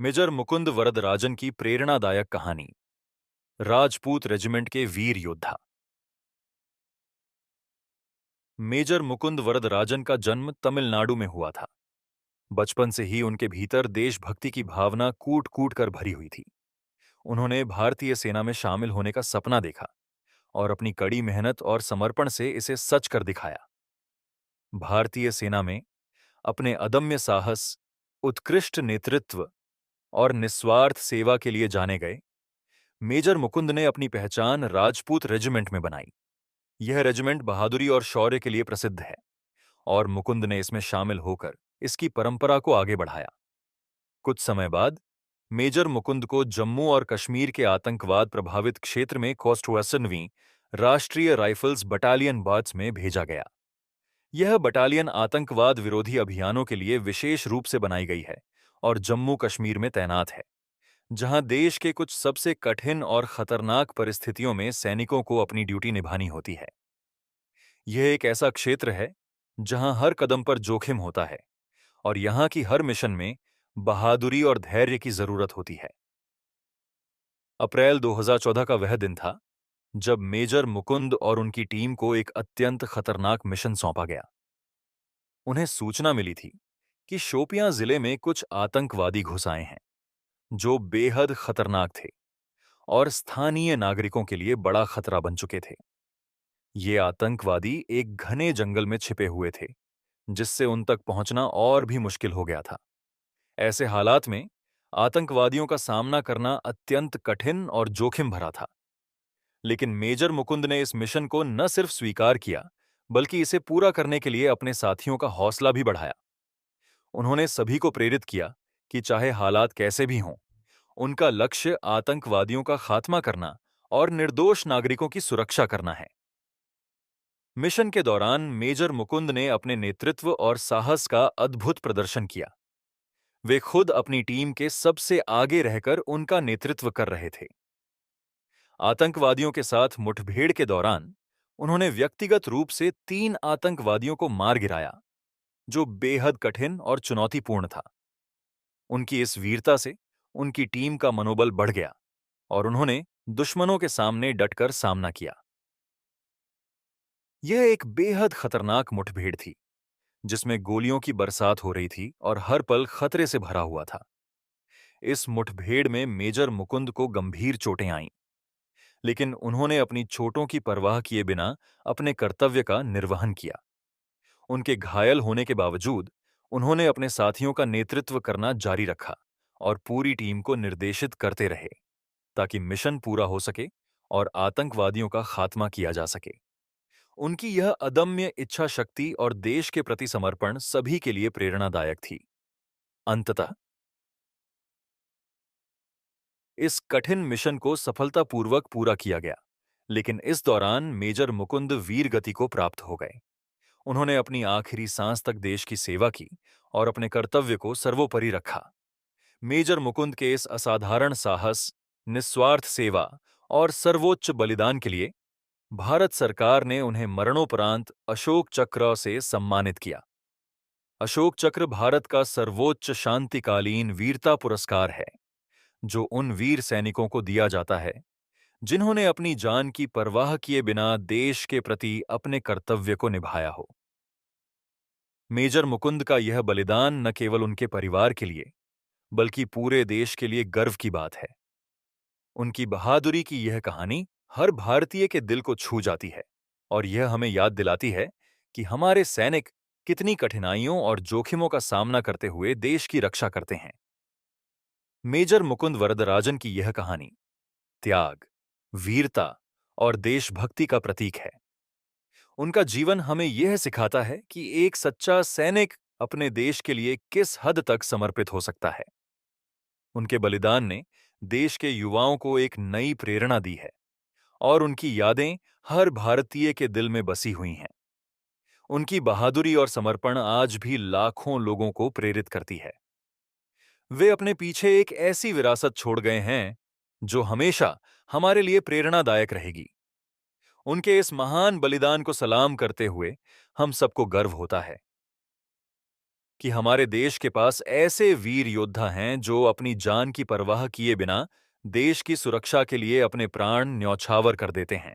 Major Mukund Varadarajan की प्रेरणादायक कहानी। राजपूत रेजिमेंट के वीर योद्धा। मेजर मुकुंद वरदराजन का जन्म तमिलनाडु में हुआ था। बचपन से ही उनके भीतर देशभक्ति की भावना कूट कूट कर भरी हुई थी। उन्होंने भारतीय सेना में शामिल होने का सपना देखा और अपनी कड़ी मेहनत और समर्पण से इसे सच कर दिखाया। भारतीय सेना में अपने अदम्य साहस, उत्कृष्ट नेतृत्व और निस्वार्थ सेवा के लिए जाने गए मेजर मुकुंद ने अपनी पहचान राजपूत रेजिमेंट में बनाई। यह रेजिमेंट बहादुरी और शौर्य के लिए प्रसिद्ध है और मुकुंद ने इसमें शामिल होकर इसकी परंपरा को आगे बढ़ाया। कुछ समय बाद मेजर मुकुंद को जम्मू और कश्मीर के आतंकवाद प्रभावित क्षेत्र में कोस्टवसनवीं राष्ट्रीय राइफल्स बटालियन बाट्स में भेजा गया। यह बटालियन आतंकवाद विरोधी अभियानों के लिए विशेष रूप से बनाई गई है और जम्मू कश्मीर में तैनात है, जहां देश के कुछ सबसे कठिन और खतरनाक परिस्थितियों में सैनिकों को अपनी ड्यूटी निभानी होती है। यह एक ऐसा क्षेत्र है जहां हर कदम पर जोखिम होता है और यहां की हर मिशन में बहादुरी और धैर्य की जरूरत होती है। अप्रैल 2014 का वह दिन था जब मेजर मुकुंद और उनकी टीम को एक अत्यंत खतरनाक मिशन सौंपा गया। उन्हें सूचना मिली थी कि शोपियां जिले में कुछ आतंकवादी घुस आए हैं, जो बेहद खतरनाक थे और स्थानीय नागरिकों के लिए बड़ा खतरा बन चुके थे। ये आतंकवादी एक घने जंगल में छिपे हुए थे, जिससे उन तक पहुंचना और भी मुश्किल हो गया था। ऐसे हालात में आतंकवादियों का सामना करना अत्यंत कठिन और जोखिम भरा था। लेकिन मेजर मुकुंद ने इस मिशन को न सिर्फ स्वीकार किया, बल्कि इसे पूरा करने के लिए अपने साथियों का हौसला भी बढ़ाया। उन्होंने सभी को प्रेरित किया कि चाहे हालात कैसे भी हों, उनका लक्ष्य आतंकवादियों का खात्मा करना और निर्दोष नागरिकों की सुरक्षा करना है। मिशन के दौरान मेजर मुकुंद ने अपने नेतृत्व और साहस का अद्भुत प्रदर्शन किया। वे खुद अपनी टीम के सबसे आगे रहकर उनका नेतृत्व कर रहे थे। आतंकवादियों के साथ मुठभेड़ के दौरान उन्होंने व्यक्तिगत रूप से 3 आतंकवादियों को मार गिराया, जो बेहद कठिन और चुनौतीपूर्ण था। उनकी इस वीरता से उनकी टीम का मनोबल बढ़ गया और उन्होंने दुश्मनों के सामने डटकर सामना किया। यह एक बेहद खतरनाक मुठभेड़ थी, जिसमें गोलियों की बरसात हो रही थी और हर पल खतरे से भरा हुआ था। इस मुठभेड़ में मेजर मुकुंद को गंभीर चोटें आईं, लेकिन उन्होंने अपनी चोटों की परवाह किए बिना अपने कर्तव्य का निर्वहन किया। उनके घायल होने के बावजूद उन्होंने अपने साथियों का नेतृत्व करना जारी रखा और पूरी टीम को निर्देशित करते रहे, ताकि मिशन पूरा हो सके और आतंकवादियों का खात्मा किया जा सके। उनकी यह अदम्य इच्छा शक्ति और देश के प्रति समर्पण सभी के लिए प्रेरणादायक थी। अंततः इस कठिन मिशन को सफलतापूर्वक पूरा किया गया, लेकिन इस दौरान मेजर मुकुंद वीर गति को प्राप्त हो गए। उन्होंने अपनी आखिरी सांस तक देश की सेवा की और अपने कर्तव्य को सर्वोपरि रखा। मेजर मुकुंद के इस असाधारण साहस, निस्वार्थ सेवा और सर्वोच्च बलिदान के लिए भारत सरकार ने उन्हें मरणोपरांत अशोक चक्र से सम्मानित किया। अशोक चक्र भारत का सर्वोच्च शांतिकालीन वीरता पुरस्कार है, जो उन वीर सैनिकों को दिया जाता है जिन्होंने अपनी जान की परवाह किए बिना देश के प्रति अपने कर्तव्य को निभाया हो। मेजर मुकुंद का यह बलिदान न केवल उनके परिवार के लिए, बल्कि पूरे देश के लिए गर्व की बात है। उनकी बहादुरी की यह कहानी हर भारतीय के दिल को छू जाती है और यह हमें याद दिलाती है कि हमारे सैनिक कितनी कठिनाइयों और जोखिमों का सामना करते हुए देश की रक्षा करते हैं। मेजर मुकुंद वरदराजन की यह कहानी त्याग, वीरता और देशभक्ति का प्रतीक है। उनका जीवन हमें यह सिखाता है कि एक सच्चा सैनिक अपने देश के लिए किस हद तक समर्पित हो सकता है। उनके बलिदान ने देश के युवाओं को एक नई प्रेरणा दी है और उनकी यादें हर भारतीय के दिल में बसी हुई हैं। उनकी बहादुरी और समर्पण आज भी लाखों लोगों को प्रेरित करती है। वे अपने पीछे एक ऐसी विरासत छोड़ गए हैं जो हमेशा हमारे लिए प्रेरणादायक रहेगी। उनके इस महान बलिदान को सलाम करते हुए हम सबको गर्व होता है। कि हमारे देश के पास ऐसे वीर योद्धा हैं जो अपनी जान की परवाह किए बिना देश की सुरक्षा के लिए अपने प्राण न्यौछावर कर देते हैं।